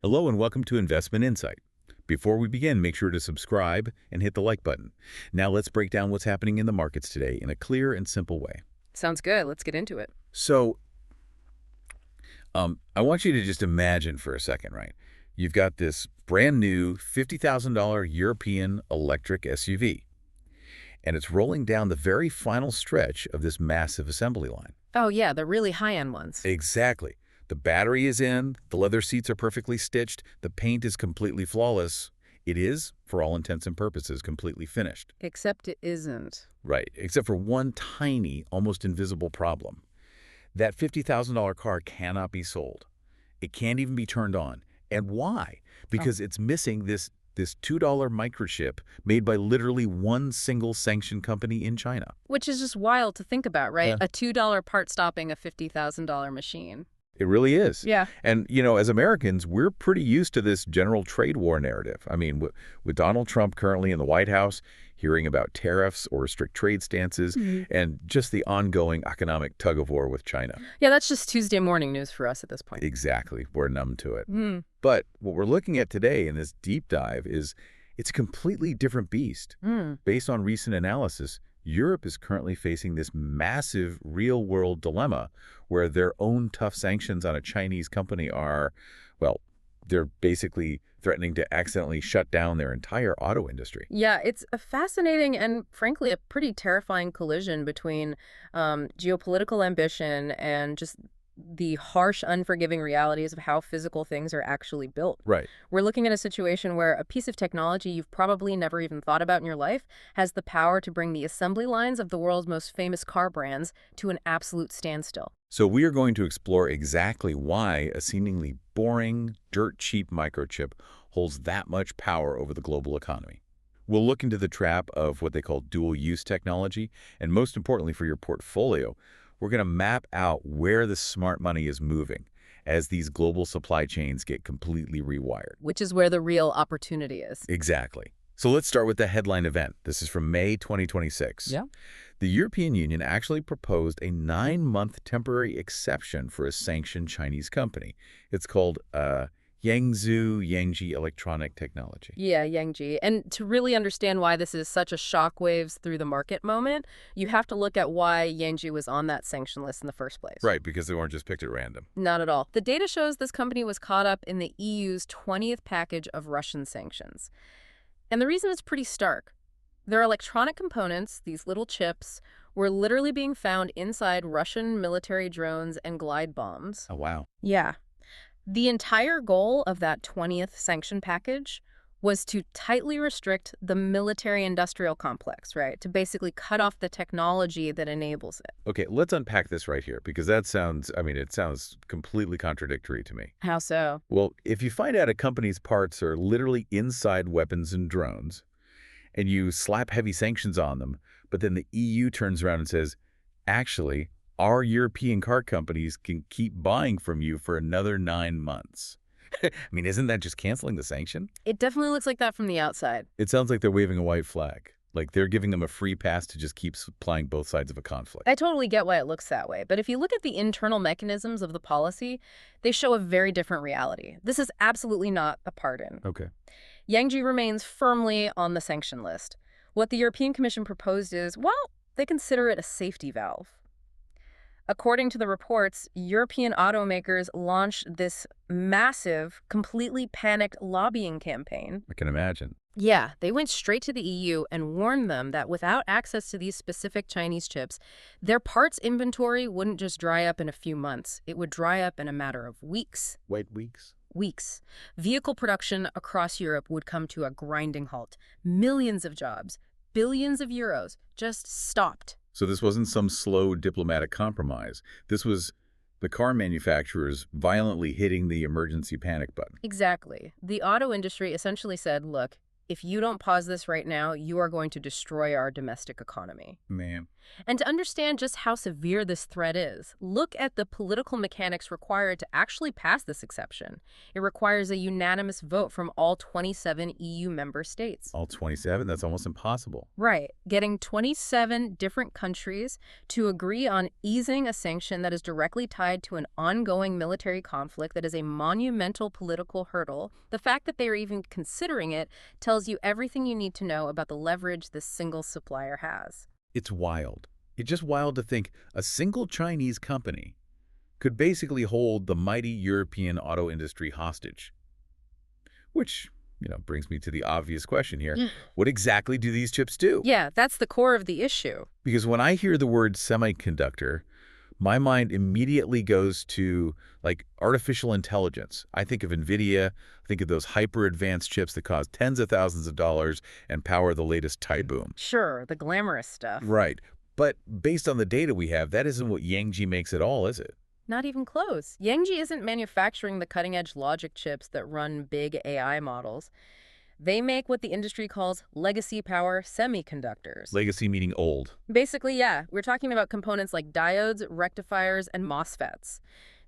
Hello and welcome to Investment Insight. Before we begin, make sure to subscribe and hit the like button. Now let's break down what's happening in the markets today in a clear and simple way. Sounds good. Let's get into it. So, I want you to just imagine for a second, right? You've got this brand new $50,000 European electric SUV, and it's rolling down the very final stretch of this massive assembly line. Oh, yeah, the really high-end ones. Exactly. The battery is in, the leather seats are perfectly stitched, the paint is completely flawless. It is, for all intents and purposes, completely finished. Except it isn't. Right, except for one tiny, almost invisible problem. That $50,000 car cannot be sold. It can't even be turned on. And why? Because it's missing this $2 microchip made by literally one single sanctioned company in China. Which is just wild to think about, right? Yeah. A $2 part stopping a $50,000 machine. It really is. Yeah. And, you know, as Americans, we're pretty used to this general trade war narrative. I mean, with Donald Trump currently in the White House, hearing about tariffs or strict trade stances, and just the ongoing economic tug-of-war with China. Yeah, that's just Tuesday morning news for us at this point. Exactly. We're numb to it. But what we're looking at today in this deep dive is it's a completely different beast. Based on recent analysis, Europe is currently facing this massive real-world dilemma where their own tough sanctions on a Chinese company are, well, they're basically threatening to accidentally shut down their entire auto industry. Yeah, it's a fascinating and, frankly, a pretty terrifying collision between geopolitical ambition and just the harsh, unforgiving realities of how physical things are actually built. Right. We're looking at a situation where a piece of technology you've probably never even thought about in your life has the power to bring the assembly lines of the world's most famous car brands to an absolute standstill. So we are going to explore exactly why a seemingly boring, dirt-cheap microchip holds that much power over the global economy. We'll look into the trap of what they call dual-use technology, and most importantly for your portfolio, we're going to map out where the smart money is moving as these global supply chains get completely rewired. Which is where the real opportunity is. Exactly. So let's start with the headline event. This is from May 2026. Yeah. The European Union actually proposed a 9-month temporary exception for a sanctioned Chinese company. It's called Yangzhou Yangjie Electronic Technology. Yeah, Yangzhou. And to really understand why this is such a shockwaves through the market moment, you have to look at why Yangzhou was on that sanction list in the first place. Right, because they weren't just picked at random. Not at all. The data shows this company was caught up in the EU's 20th package of Russian sanctions. And the reason is pretty stark. Their electronic components, these little chips, were literally being found inside Russian military drones and glide bombs. Oh, wow. Yeah. The entire goal of that 20th sanction package was to tightly restrict the military-industrial complex, right? To basically cut off the technology that enables it. Okay, let's unpack this right here because that sounds, it sounds completely contradictory to me. How so? Well, if you find out a company's parts are literally inside weapons and drones, and you slap heavy sanctions on them, but then the EU turns around and says, actually, our European car companies can keep buying from you for another 9 months. Isn't that just canceling the sanction? It definitely looks like that from the outside. It sounds like they're waving a white flag. Like they're giving them a free pass to just keep supplying both sides of a conflict. I totally get why it looks that way, but if you look at the internal mechanisms of the policy, they show a very different reality. This is absolutely not a pardon. Okay. Yangzhou remains firmly on the sanction list. What the European Commission proposed is, well, they consider it a safety valve. According to the reports, European automakers launched this massive, completely panicked lobbying campaign. I can imagine. Yeah, they went straight to the EU and warned them that without access to these specific Chinese chips, their parts inventory wouldn't just dry up in a few months. It would dry up in a matter of weeks. Wait, weeks? Weeks. Vehicle production across Europe would come to a grinding halt. Millions of jobs, billions of euros just stopped. So this wasn't some slow diplomatic compromise. This was the car manufacturers violently hitting the emergency panic button. Exactly. The auto industry essentially said, look, if you don't pause this right now, you are going to destroy our domestic economy. Man. And to understand just how severe this threat is, look at the political mechanics required to actually pass this exception. It requires a unanimous vote from all 27 EU member states. All 27? That's almost impossible. Right. Getting 27 different countries to agree on easing a sanction that is directly tied to an ongoing military conflict that is a monumental political hurdle. The fact that they are even considering it tells you everything you need to know about the leverage this single supplier has. It's wild. It's just wild to think a single Chinese company could basically hold the mighty European auto industry hostage. Which, brings me to the obvious question here. What exactly do these chips do? Yeah, that's the core of the issue. Because when I hear the word semiconductor, my mind immediately goes to, artificial intelligence. I think of NVIDIA, I think of those hyper-advanced chips that cost tens of thousands of dollars and power the latest typhoon. Sure, the glamorous stuff. Right. But based on the data we have, that isn't what Yangzhou makes at all, is it? Not even close. Yangzhou isn't manufacturing the cutting-edge logic chips that run big AI models. They make what the industry calls legacy power semiconductors. Legacy meaning old. Basically, yeah. We're talking about components like diodes, rectifiers, and MOSFETs.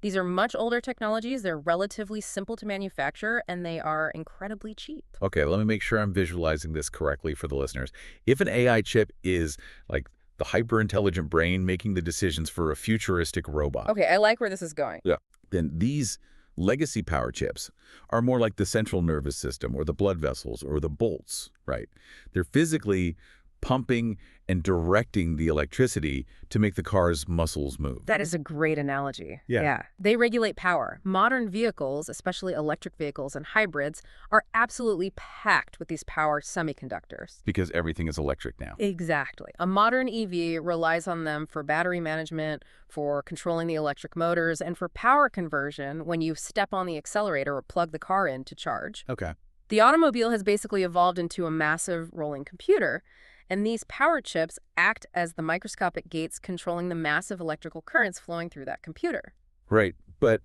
These are much older technologies, they're relatively simple to manufacture, and they are incredibly cheap. Okay, let me make sure I'm visualizing this correctly for the listeners. If an AI chip is like the hyper-intelligent brain making the decisions for a futuristic robot. Okay, I like where this is going. Yeah. Then these legacy power chips are more like the central nervous system or the blood vessels or the bolts, right? They're physically pumping and directing the electricity to make the car's muscles move. That is a great analogy. Yeah. They regulate power. Modern vehicles, especially electric vehicles and hybrids, are absolutely packed with these power semiconductors. Because everything is electric now. Exactly. A modern EV relies on them for battery management, for controlling the electric motors, and for power conversion when you step on the accelerator or plug the car in to charge. Okay. The automobile has basically evolved into a massive rolling computer, and these power chips act as the microscopic gates controlling the massive electrical currents flowing through that computer. Right. But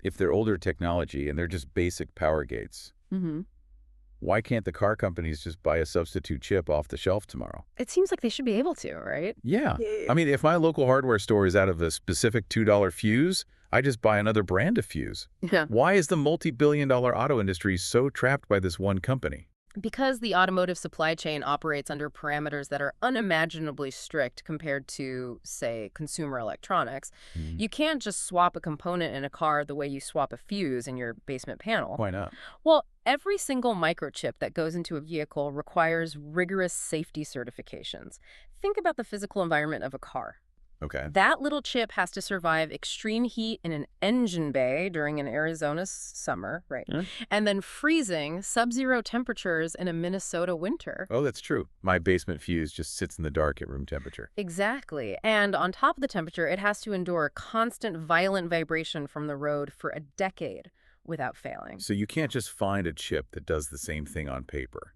if they're older technology and they're just basic power gates, why can't the car companies just buy a substitute chip off the shelf tomorrow? It seems like they should be able to, right? Yeah. I mean, if my local hardware store is out of a specific $2 fuse, I just buy another brand of fuse. Yeah. Why is the multi-billion-dollar auto industry so trapped by this one company? Because the automotive supply chain operates under parameters that are unimaginably strict compared to, say, consumer electronics, you can't just swap a component in a car the way you swap a fuse in your basement panel. Why not? Well, every single microchip that goes into a vehicle requires rigorous safety certifications. Think about the physical environment of a car. Okay. That little chip has to survive extreme heat in an engine bay during an Arizona summer, right? And then freezing sub-zero temperatures in a Minnesota winter. Oh, that's true. My basement fuse just sits in the dark at room temperature. Exactly. And on top of the temperature, it has to endure constant violent vibration from the road for a decade without failing. So you can't just find a chip that does the same thing on paper.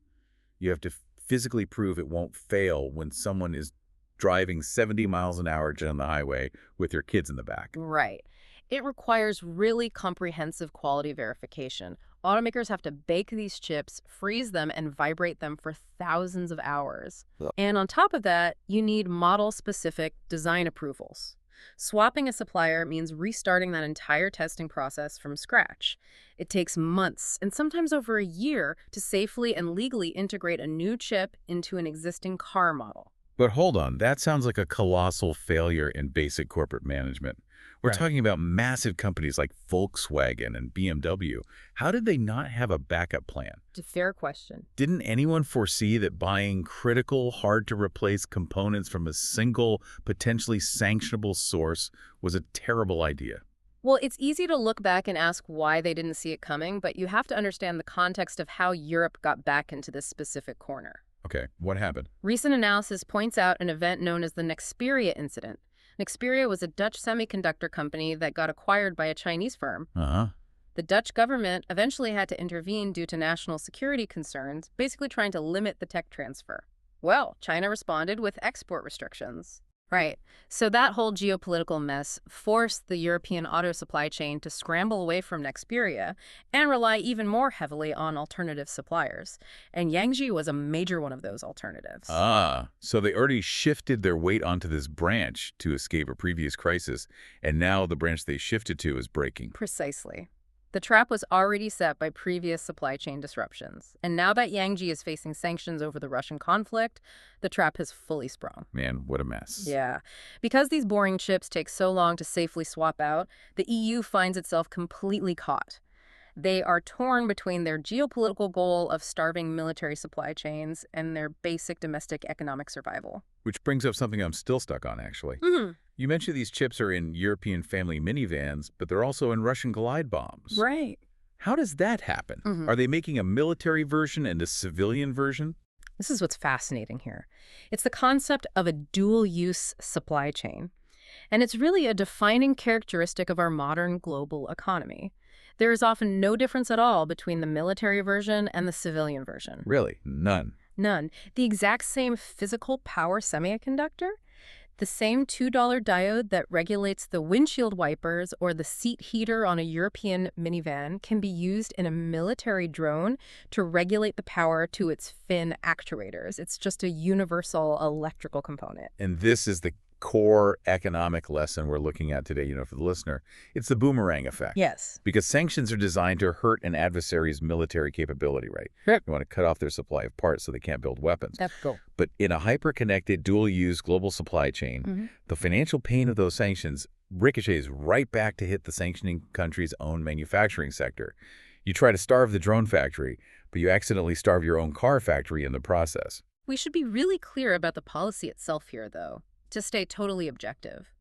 You have to physically prove it won't fail when someone is driving 70 miles an hour down the highway with your kids in the back. Right. It requires really comprehensive quality verification. Automakers have to bake these chips, freeze them, and vibrate them for thousands of hours. And on top of that, you need model-specific design approvals. Swapping a supplier means restarting that entire testing process from scratch. It takes months, and sometimes over a year, to safely and legally integrate a new chip into an existing car model. But hold on, that sounds like a colossal failure in basic corporate management. We're talking about massive companies like Volkswagen and BMW. How did they not have a backup plan? It's a fair question. Didn't anyone foresee that buying critical, hard-to-replace components from a single, potentially sanctionable source was a terrible idea? Well, it's easy to look back and ask why they didn't see it coming, but you have to understand the context of how Europe got back into this specific corner. Okay, what happened? Recent analysis points out an event known as the Nexperia incident. Nexperia was a Dutch semiconductor company that got acquired by a Chinese firm. The Dutch government eventually had to intervene due to national security concerns, basically trying to limit the tech transfer. Well, China responded with export restrictions. Right. So that whole geopolitical mess forced the European auto supply chain to scramble away from Nexperia and rely even more heavily on alternative suppliers. And Yangzhou was a major one of those alternatives. Ah, so they already shifted their weight onto this branch to escape a previous crisis, and now the branch they shifted to is breaking. Precisely. The trap was already set by previous supply chain disruptions. And now that Yangzhou is facing sanctions over the Russian conflict, the trap has fully sprung. Man, what a mess. Yeah. Because these boring chips take so long to safely swap out, the EU finds itself completely caught. They are torn between their geopolitical goal of starving military supply chains and their basic domestic economic survival. Which brings up something I'm still stuck on, actually. Mm-hmm. You mentioned these chips are in European family minivans, but they're also in Russian glide bombs. Right. How does that happen? Are they making a military version and a civilian version? This is what's fascinating here. It's the concept of a dual-use supply chain. And it's really a defining characteristic of our modern global economy. There is often no difference at all between the military version and the civilian version. Really? None. None. The exact same physical power semiconductor, the same $2 diode that regulates the windshield wipers or the seat heater on a European minivan can be used in a military drone to regulate the power to its fin actuators. It's just a universal electrical component. And this is the core economic lesson we're looking at today, for the listener. It's the boomerang effect. Yes. Because sanctions are designed to hurt an adversary's military capability, right? Yep. You want to cut off their supply of parts so they can't build weapons. That's cool. But in a hyper-connected, dual-use global supply chain, the financial pain of those sanctions ricochets right back to hit the sanctioning country's own manufacturing sector. You try to starve the drone factory, but you accidentally starve your own car factory in the process. We should be really clear about the policy itself here, though, to stay totally objective.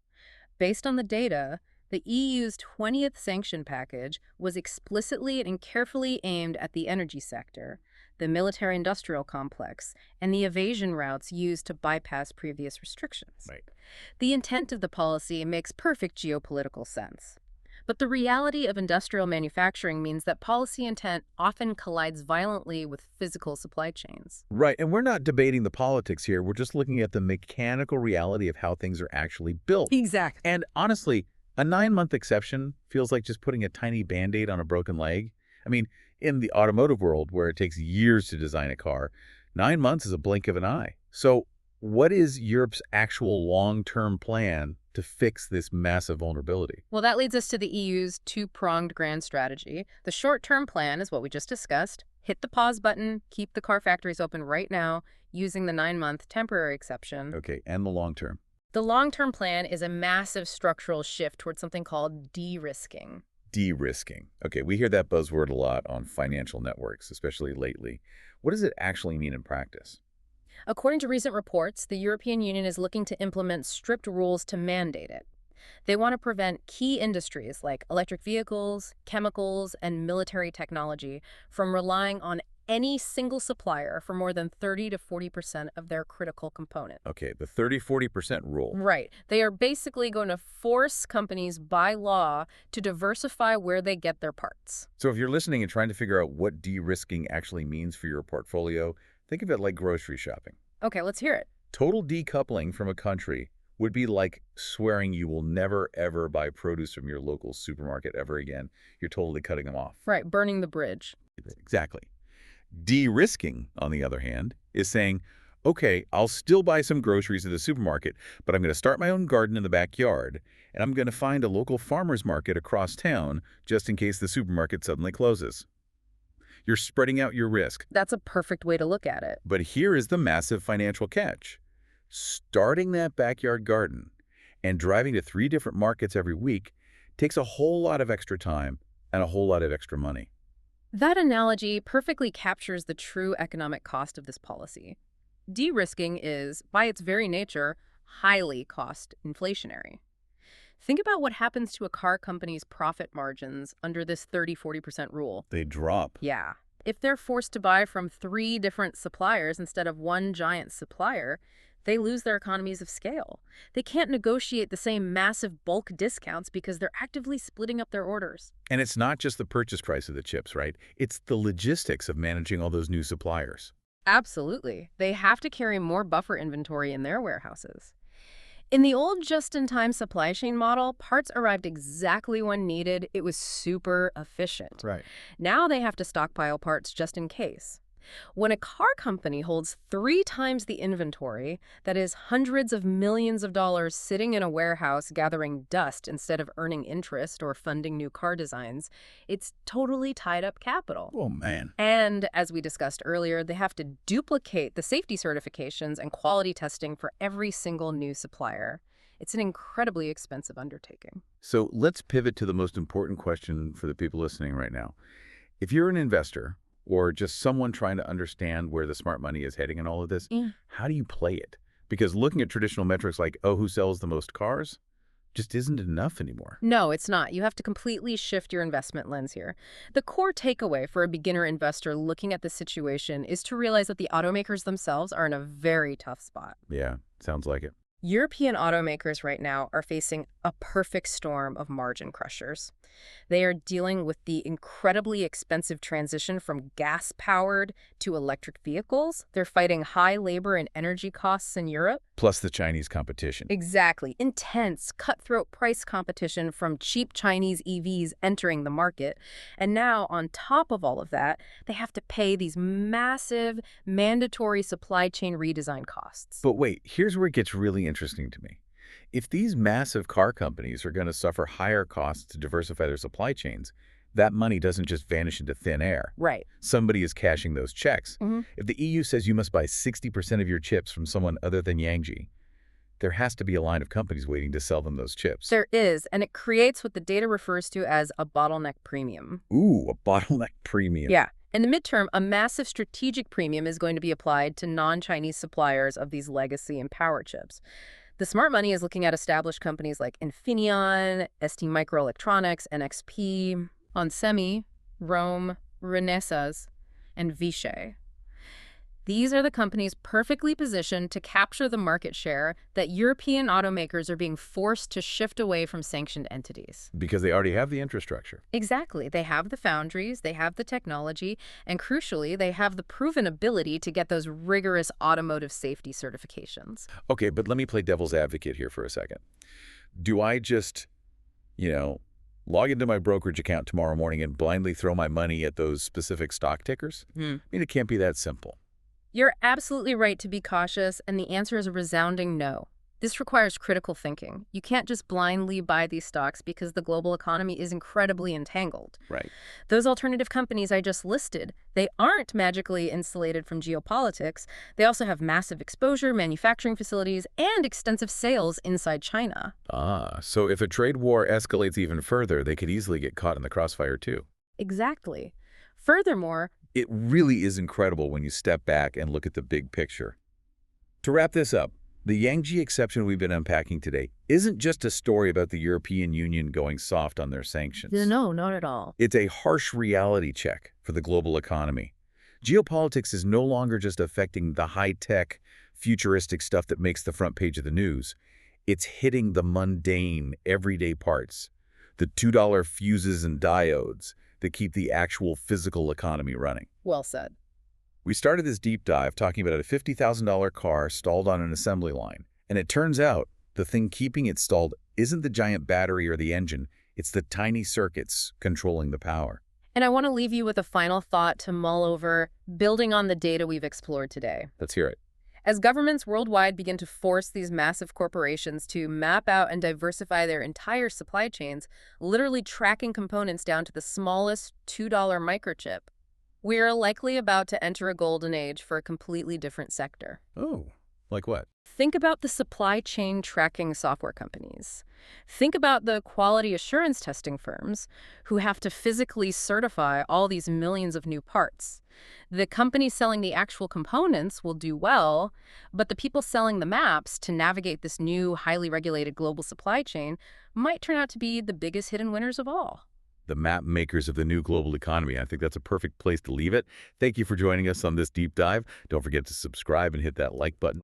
Based on the data, the EU's 20th sanction package was explicitly and carefully aimed at the energy sector, the military-industrial complex, and the evasion routes used to bypass previous restrictions. Right. The intent of the policy makes perfect geopolitical sense. But the reality of industrial manufacturing means that policy intent often collides violently with physical supply chains. Right, and we're not debating the politics here. We're just looking at the mechanical reality of how things are actually built. Exactly. And honestly, a 9-month exception feels like just putting a tiny Band-Aid on a broken leg. I mean, in the automotive world, where it takes years to design a car, 9 months is a blink of an eye. So what is Europe's actual long-term plan to fix this massive vulnerability? Well, that leads us to the EU's two-pronged grand strategy. The short-term plan is what we just discussed. Hit the pause button, keep the car factories open right now, using the 9-month temporary exception. Okay, and the long term? The long-term plan is a massive structural shift towards something called de-risking. De-risking. Okay, we hear that buzzword a lot on financial networks, especially lately. What does it actually mean in practice? According to recent reports, the European Union is looking to implement strict rules to mandate it. They want to prevent key industries like electric vehicles, chemicals, and military technology from relying on any single supplier for more than 30 to 40% of their critical component. Okay, the 30-40% rule. Right. They are basically going to force companies by law to diversify where they get their parts. So if you're listening and trying to figure out what de-risking actually means for your portfolio, think of it like grocery shopping. Okay, let's hear it. Total decoupling from a country would be like swearing you will never, ever buy produce from your local supermarket ever again. You're totally cutting them off. Right, burning the bridge. Exactly. De-risking, on the other hand, is saying, okay, I'll still buy some groceries at the supermarket, but I'm going to start my own garden in the backyard, and I'm going to find a local farmer's market across town just in case the supermarket suddenly closes. You're spreading out your risk. That's a perfect way to look at it. But here is the massive financial catch. Starting that backyard garden and driving to 3 different markets every week takes a whole lot of extra time and a whole lot of extra money. That analogy perfectly captures the true economic cost of this policy. De-risking is, by its very nature, highly cost inflationary. Think about what happens to a car company's profit margins under this 30-40% rule. They drop. Yeah. If they're forced to buy from 3 different suppliers instead of one giant supplier, they lose their economies of scale. They can't negotiate the same massive bulk discounts because they're actively splitting up their orders. And it's not just the purchase price of the chips, right? It's the logistics of managing all those new suppliers. Absolutely. They have to carry more buffer inventory in their warehouses. In the old just-in-time supply chain model, parts arrived exactly when needed. It was super efficient. Right. Now they have to stockpile parts just in case. When a car company holds 3 times the inventory, that is hundreds of millions of dollars sitting in a warehouse gathering dust instead of earning interest or funding new car designs, it's totally tied up capital. Oh, man. And as we discussed earlier, they have to duplicate the safety certifications and quality testing for every single new supplier. It's an incredibly expensive undertaking. So let's pivot to the most important question for the people listening right now. If you're an investor or just someone trying to understand where the smart money is heading in all of this, how do you play it? Because looking at traditional metrics like, oh, who sells the most cars, just isn't enough anymore. No, it's not. You have to completely shift your investment lens here. The core takeaway for a beginner investor looking at the situation is to realize that the automakers themselves are in a very tough spot. Yeah, sounds like it. European automakers right now are facing a perfect storm of margin crushers. They are dealing with the incredibly expensive transition from gas-powered to electric vehicles. They're fighting high labor and energy costs in Europe. Plus the Chinese competition. Exactly. Intense, cutthroat price competition from cheap Chinese EVs entering the market. And now, on top of all of that, they have to pay these massive, mandatory supply chain redesign costs. But wait, here's where it gets really interesting to me. If these massive car companies are going to suffer higher costs to diversify their supply chains, that money doesn't just vanish into thin air. Right. Somebody is cashing those checks. If the EU says you must buy 60% of your chips from someone other than Yangzhou, there has to be a line of companies waiting to sell them those chips. There is, and it creates what the data refers to as a bottleneck premium. Ooh, a bottleneck premium. Yeah. In the midterm, a massive strategic premium is going to be applied to non-Chinese suppliers of these legacy and power chips. The smart money is looking at established companies like Infineon, STMicroelectronics, NXP, onsemi, Rome, Renesas, and Vishay. These are the companies perfectly positioned to capture the market share that European automakers are being forced to shift away from sanctioned entities. Because they already have the infrastructure. Exactly. They have the foundries, they have the technology, and crucially, they have the proven ability to get those rigorous automotive safety certifications. Okay, but let me play devil's advocate here for a second. Do I just, log into my brokerage account tomorrow morning and blindly throw my money at those specific stock tickers? I mean, it can't be that simple. You're absolutely right to be cautious, and the answer is a resounding no. This requires critical thinking. You can't just blindly buy these stocks because the global economy is incredibly entangled. Right. Those alternative companies I just listed, they aren't magically insulated from geopolitics. They also have massive exposure, manufacturing facilities, and extensive sales inside China. Ah, so if a trade war escalates even further, they could easily get caught in the crossfire too. Exactly. Furthermore, it really is incredible when you step back and look at the big picture. To wrap this up, the Yangzhou exception we've been unpacking today isn't just a story about the European Union going soft on their sanctions. No, not at all. It's a harsh reality check for the global economy. Geopolitics is no longer just affecting the high-tech, futuristic stuff that makes the front page of the news. It's hitting the mundane, everyday parts, the $2 fuses and diodes that keep the actual physical economy running. Well said. We started this deep dive talking about a $50,000 car stalled on an assembly line. And it turns out the thing keeping it stalled isn't the giant battery or the engine, it's the tiny circuits controlling the power. And I want to leave you with a final thought to mull over, building on the data we've explored today. Let's hear it. As governments worldwide begin to force these massive corporations to map out and diversify their entire supply chains, literally tracking components down to the smallest $2 microchip, we are likely about to enter a golden age for a completely different sector. Oh, like what? Think about the supply chain tracking software companies. Think about the quality assurance testing firms who have to physically certify all these millions of new parts. The companies selling the actual components will do well, but the people selling the maps to navigate this new, highly regulated global supply chain might turn out to be the biggest hidden winners of all. The map makers of the new global economy. I think that's a perfect place to leave it. Thank you for joining us on this deep dive. Don't forget to subscribe and hit that like button.